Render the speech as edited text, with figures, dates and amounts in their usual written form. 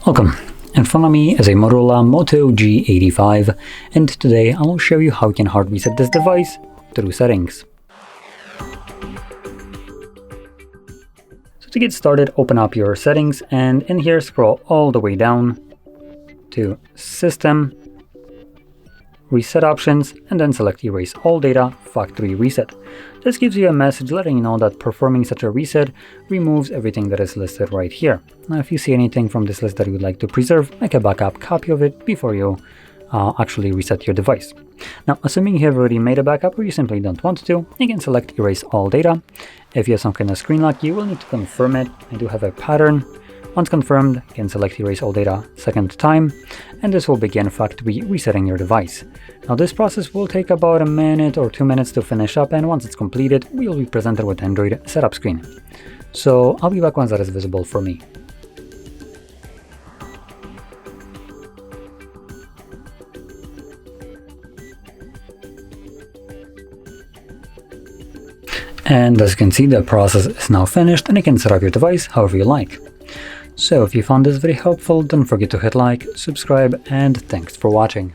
Welcome! In front of me is a Motorola Moto G85, and today I will show you how you can hard reset this device through settings. So to get started, open up your settings and in here scroll all the way down to System, Reset Options, and then select Erase All Data Factory Reset. This gives you a message letting you know that performing such a reset removes everything that is listed right here. Now if you see anything from this list that you would like to preserve, make a backup copy of it before you actually reset your device. Now assuming you have already made a backup or you simply don't want to, you can select Erase All Data. If you have some kind of screen lock, you will need to confirm it. I do have a pattern. Once confirmed, you can select Erase All Data second time, and this will begin factory resetting your device. Now this process will take about a minute or 2 minutes to finish up, and once it's completed, we will be presented with Android setup screen. So I'll be back once that is visible for me. And as you can see, the process is now finished and you can set up your device however you like. So if you found this very helpful, don't forget to hit like, subscribe, and thanks for watching.